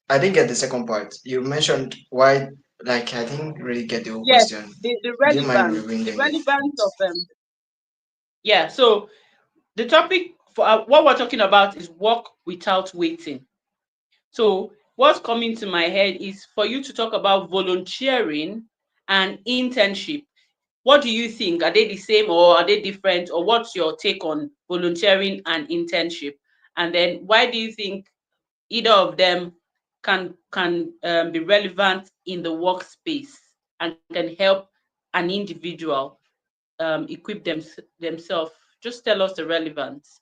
I didn't get the second part. You mentioned why, like, I didn't really get the whole yes, question. the Do you mind relevance, the rewinding it? relevance of yeah. So the topic for what we're talking about is work without waiting. So what's coming to my head is for you to talk about volunteering and internship. What do you think? Are they the same or are they different? Or what's your take on volunteering and internship? And then why do you think either of them can be relevant in the workspace and can help an individual equip themselves? Just tell us the relevance.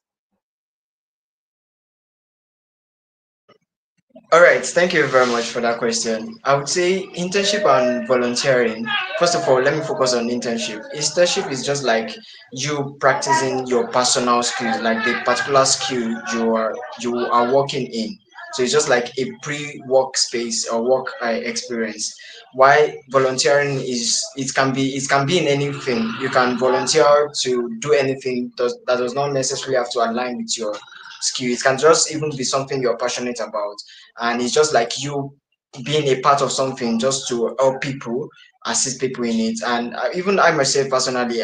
All right, thank you very much for that question. I would say internship and volunteering. First of all, let me focus on internship. Internship is just like you practicing your personal skills, like the particular skill you are working in. So it's just like a pre-work space or work experience. Why volunteering is it can be in anything. You can volunteer to do anything that does not necessarily have to align with your skill. It can just even be something you're passionate about, and it's just like you being a part of something just to help people, assist people in it. And even I myself personally,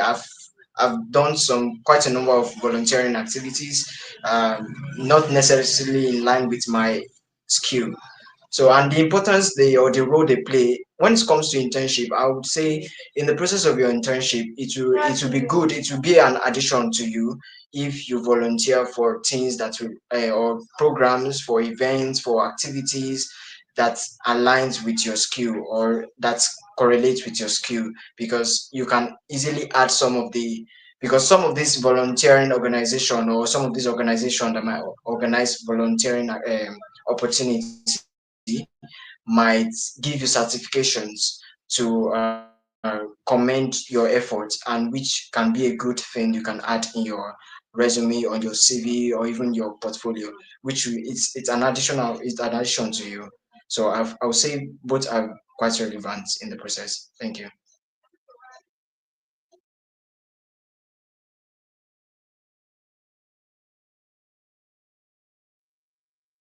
I've done some quite a number of volunteering activities, not necessarily in line with my skill. So, and the importance they or the role they play when it comes to internship, I would say in the process of your internship, it will be good. It will be an addition to you if you volunteer for things that will or programs, for events, for activities that aligns with your skill or that correlates with your skill, because you can easily add some of the because some of these volunteering organization or some of these organizations that might organize volunteering opportunity might give you certifications to commend your efforts, and which can be a good thing you can add in your resume, on your CV, or even your portfolio, which it's an addition to you. So I would say both are quite relevant in the process. Thank you.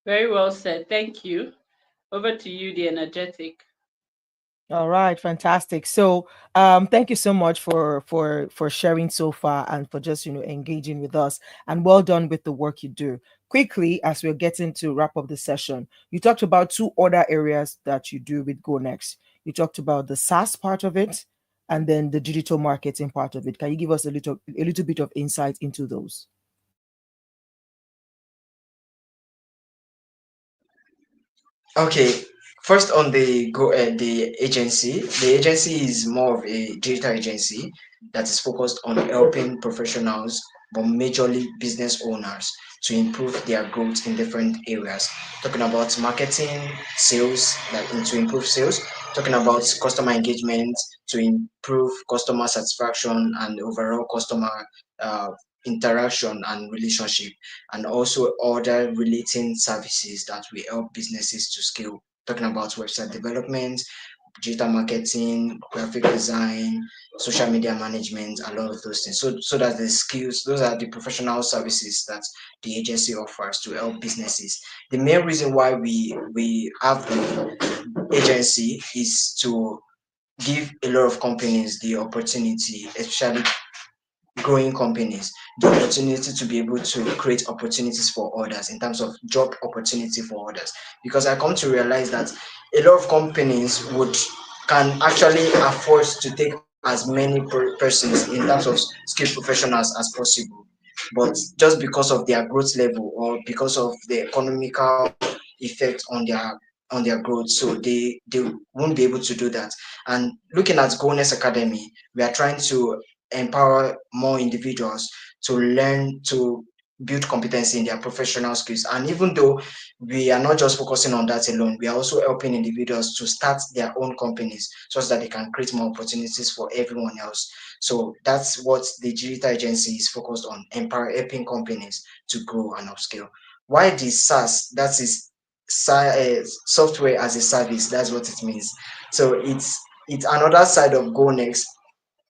Very well said. Thank you. Over to you, the energetic. All right, fantastic. So, thank you so much for sharing so far and for just engaging with us. And well done with the work you do. Quickly, as we're getting to wrap up the session, you talked about two other areas that you do with Go Next. You talked about the SaaS part of it, and then the digital marketing part of it. Can you give us a little bit of insight into those? Okay, first on the agency. The agency is more of a digital agency that is focused on helping professionals, but majorly business owners, to improve their growth in different areas. Talking about marketing, sales, to improve sales. Talking about customer engagement to improve customer satisfaction and overall customer uh, interaction and relationship, and also other relating services that will help businesses to scale. Talking about website development, digital marketing, graphic design, social media management, a lot of those things. So that the skills, those are the professional services that the agency offers to help businesses. The main reason why we have the agency is to give a lot of companies the opportunity, especially growing companies, the opportunity to be able to create opportunities for others in terms of job opportunity for others. Because I come to realize that a lot of companies would can actually afford to take as many persons in terms of skilled professionals as possible, but just because of their growth level or because of the economical effect on their growth, so they won't be able to do that. And looking at Goldness Academy, we are trying to empower more individuals to learn to build competency in their professional skills. And even though we are not just focusing on that alone, we are also helping individuals to start their own companies so that they can create more opportunities for everyone else. So that's what the digital agency is focused on, empower helping companies to grow and upscale. Why the SaaS? That is software as a service. That's what it means. So it's another side of Go Next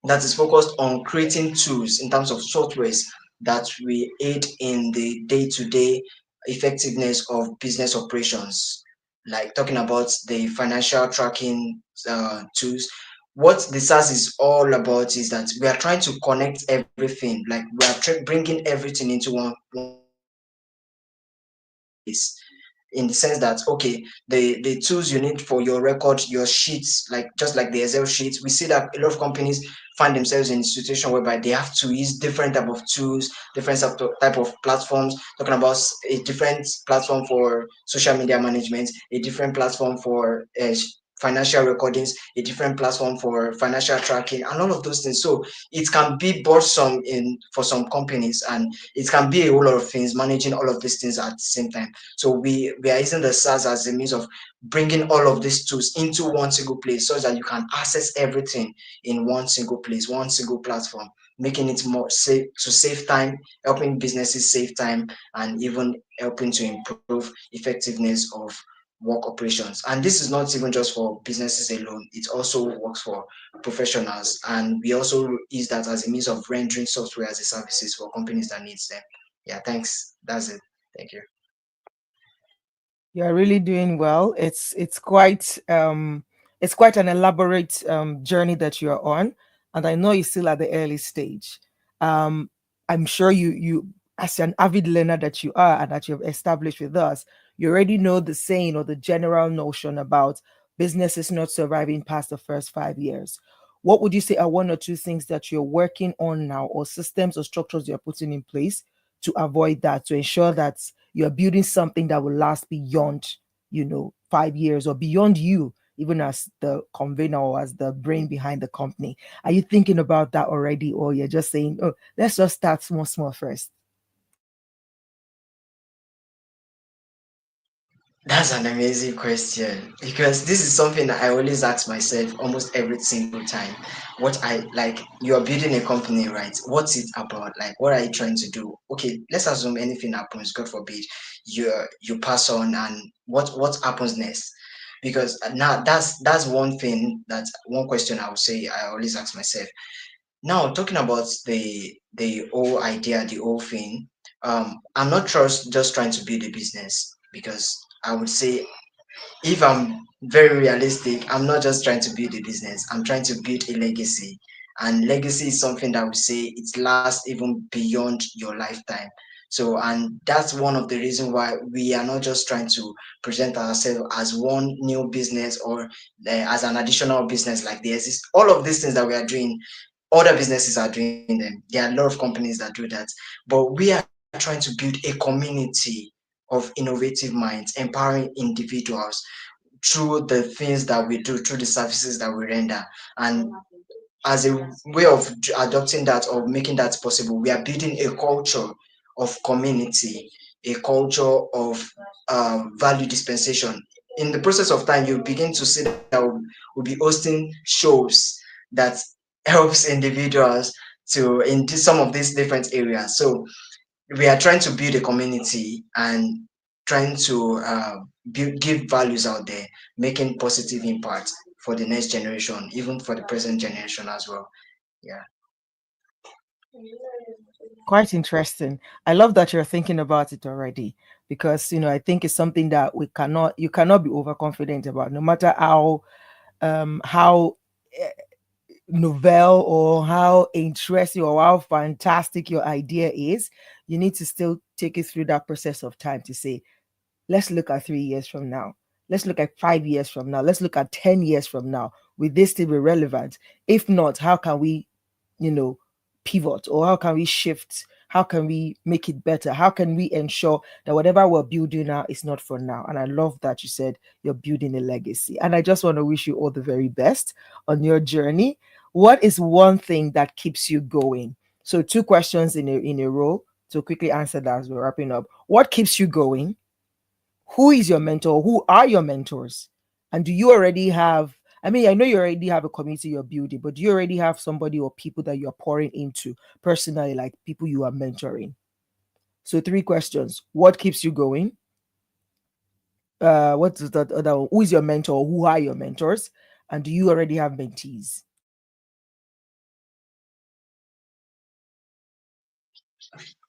that is focused on creating tools in terms of softwares that will aid in the day-to-day effectiveness of business operations, like talking about the financial tracking tools. What the SaaS is all about is that we are trying to connect everything, like we are bringing everything into one place, in the sense that okay, the tools you need for your record, your sheets, like just like the Excel sheets, we see that a lot of companies find themselves in a situation whereby they have to use different type of tools, different type of platforms. Talking about a different platform for social media management, a different platform for financial recordings, a different platform for financial tracking, and all of those things. So it can be burdensome in for some companies, and it can be a whole lot of things managing all of these things at the same time. So we are using the SaaS as a means of bringing all of these tools into one single place so that you can access everything in one single place, one single platform, making it more safe to save time, helping businesses save time, and even helping to improve effectiveness of work operations. And this is not even just for businesses alone, it also works for professionals. And we also use that as a means of rendering software as a services for companies that needs them. Yeah, thanks. That's it. Thank you. You're really doing well. It's quite an elaborate journey that you're on, and I know you're still at the early stage. um I'm sure you as an avid learner that you are and that you've established with us, you already know the saying or the general notion about businesses not surviving past the first 5 years. What would you say are one or two things that you're working on now, or systems or structures you're putting in place to avoid that, to ensure that you're building something that will last beyond, 5 years, or beyond you, even as the convener or as the brain behind the company? Are you thinking about that already, or you're just saying, oh, let's just start small, small first? That's an amazing question, because this is something that I always ask myself almost every single time. What I like, you are building a company, right? What's it about? Like, what are you trying to do? Okay, let's assume anything happens, God forbid, you pass on, and what happens next? Because now that's one thing, that's one question I would say I always ask myself. Now, talking about the whole idea, the whole thing, I'm not just trying to build a business, because I would say, if I'm very realistic, I'm not just trying to build a business. I'm trying to build a legacy, and legacy is something that we say it lasts even beyond your lifetime. So, and that's one of the reasons why we are not just trying to present ourselves as one new business, or as an additional business like this. All of these things that we are doing, other businesses are doing them. There are a lot of companies that do that, but we are trying to build a community of innovative minds, empowering individuals through the things that we do, through the services that we render. And as a way of adopting that or making that possible, we are building a culture of community, a culture of value dispensation. In the process of time, you begin to see that we'll be hosting shows that helps individuals to in some of these different areas. So we are trying to build a community and trying to give values out there, making positive impact for the next generation, even for the present generation as well. Yeah. Quite interesting. I love that you're thinking about it already, because I think it's something that you cannot be overconfident about, no matter how novel or how interesting or how fantastic your idea is. You need to still take it through that process of time to say, let's look at 3 years from now. Let's look at 5 years from now. Let's look at 10 years from now. Will this still be relevant? If not, how can we, you know, pivot, or how can we shift? How can we make it better? How can we ensure that whatever we're building now is not for now? And I love that you said you're building a legacy. And I just want to wish you all the very best on your journey. What is one thing that keeps you going? So, two questions in a row to quickly answer that as we're wrapping up. What keeps you going? Who is your mentor? Who are your mentors? And do you already have, I mean, I know you already have a community you're building, but do you already have somebody or people that you're pouring into personally, like people you are mentoring? So, three questions. What keeps you going? What is that other one? Who is your mentor? Who are your mentors? And do you already have mentees?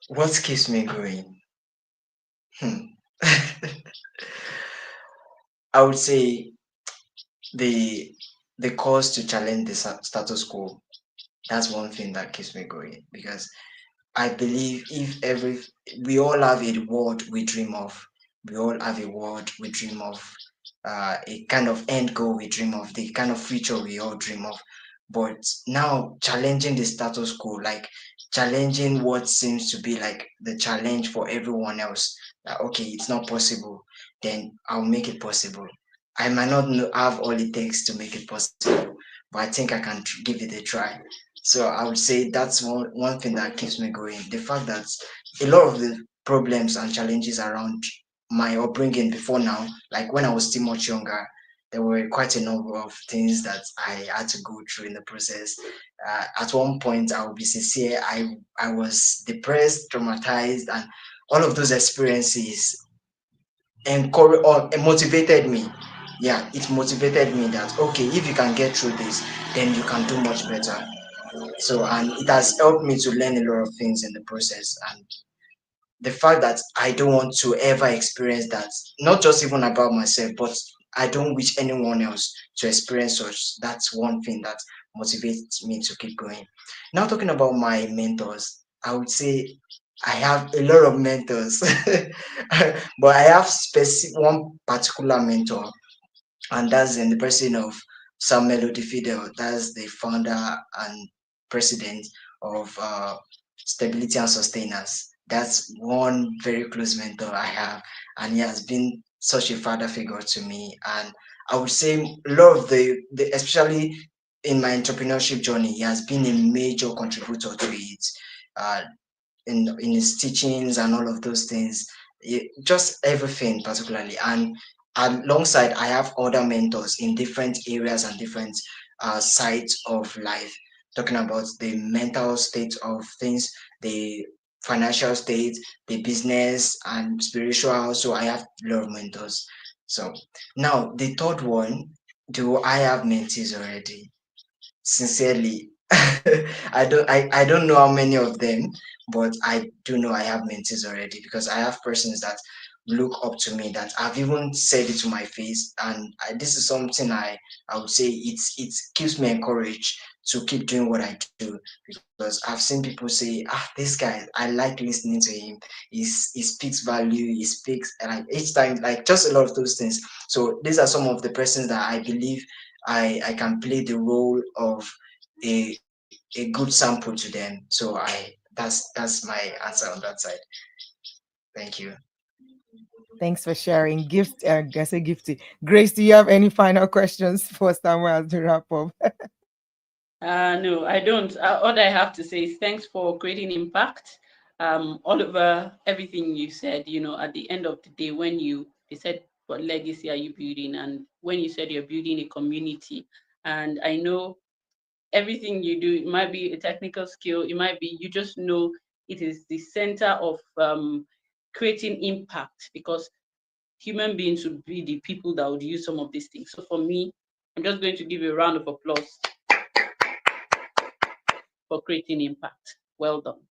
What keeps me going? Hmm. I would say the the cause to challenge the status quo. That's one thing that keeps me going, because I believe if every we all have a world we dream of, we all have a world we dream of, a kind of end goal we dream of, the kind of future we all dream of. But now challenging the status quo, like challenging what seems to be like the challenge for everyone else. That okay, it's not possible, then I'll make it possible. I might not have all it takes to make it possible, but I think I can give it a try. So I would say that's one thing that keeps me going. The fact that a lot of the problems and challenges around my upbringing before now, like when I was still much younger, there were quite a number of things that I had to go through in the process. At one point, I will be sincere, I was depressed, traumatized, and all of those experiences encouraged or motivated me. Yeah, it motivated me that okay, if you can get through this, then you can do much better. So, and it has helped me to learn a lot of things in the process. And the fact that I don't want to ever experience that, not just even about myself, but I don't wish anyone else to experience such. That's one thing that motivates me to keep going. Now, talking about my mentors, I would say I have a lot of mentors, but I have specific one particular mentor, and that's in the person of Sam Melody Fidel. That's the founder and president of Stability and Sustainers. That's one very close mentor I have, and he has been such a father figure to me. And I would say a lot of the especially in my entrepreneurship journey, he has been a major contributor to it. Uh, in his teachings and all of those things, just everything particularly. And alongside, I have other mentors in different areas and different sides of life, talking about the mental state of things, the financial state, the business and spiritual. So I have a lot of mentors. So now the third one, do I have mentees already? Sincerely, I don't know how many of them, but I do know I have mentees already, because I have persons that look up to me, that I've even said it to my face. And this is something I would say it keeps me encouraged to keep doing what I do, because I've seen people say, this guy, I like listening to him. He speaks value, he speaks, and like each time, like just a lot of those things. So these are some of the persons that I believe I can play the role of a good sample to them. So that's my answer on that side. Thank you. Thanks for sharing. Gift, I say gifty. Grace, do you have any final questions for Samuel to wrap up? No, I don't. All I have to say is thanks for creating impact. All over everything you said, at the end of the day, when they said, what legacy are you building? And when you said you're building a community, and I know everything you do, it might be a technical skill, it might be, you just know it is the center of creating impact, because human beings would be the people that would use some of these things. So for me, I'm just going to give you a round of applause for creating impact. Well done.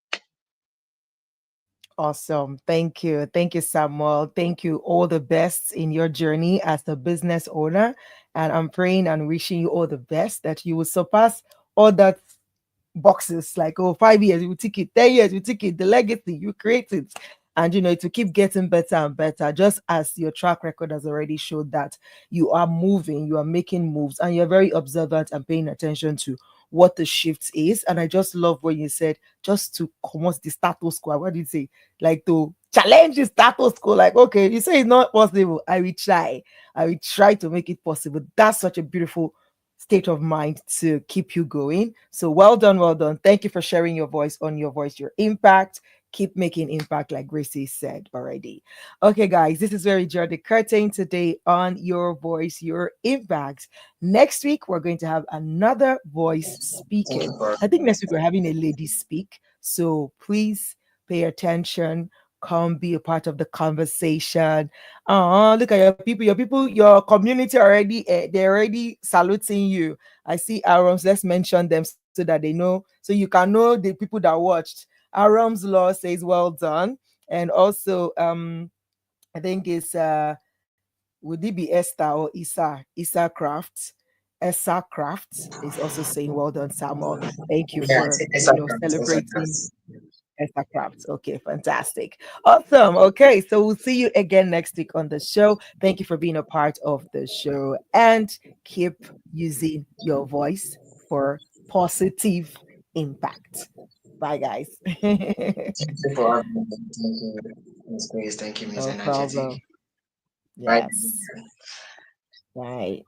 Awesome. Thank you. Thank you, Samuel. Thank you. All the best in your journey as a business owner. And I'm praying and wishing you all the best, that you will surpass all that boxes, like, oh, 5 years you take it, 10 years you take it, the legacy you create it, and to keep getting better and better, just as your track record has already showed that you are moving, you are making moves, and you're very observant and paying attention to what the shift is. And I just love when you said, just to come out the status quo. What did you say? Like, to challenge the status quo. Like, okay, you say it's not possible, I will try to make it possible. That's such a beautiful state of mind to keep you going. So well done, well done. Thank you for sharing your voice, your impact. Keep making impact, like Gracie said already. Okay, guys, this is where we draw the curtain today on Your Voice, Your Impact. Next week, we're going to have another voice Thank speaking. you for I think next week we're having a lady speak. So please pay attention. Come be a part of the conversation. Look at your community already. They're already saluting you. I see Arams. Let's mention them so that they know, so you can know the people that watched. Arams Law says well done, and also I think it's would it be Esther or Isa Craft. Essa Craft is also saying well done, Samuel. Thank you yeah, for it's a celebrating class. Esther Craft. Okay, fantastic. Awesome. Okay, so we'll see you again next week on the show. Thank you for being a part of the show, and keep using your voice for positive impact. Bye, guys. Thank you for having me. Thank you, Miss Grace. Thank you, Miss No Energetic. problem. Bye. Yes. Right.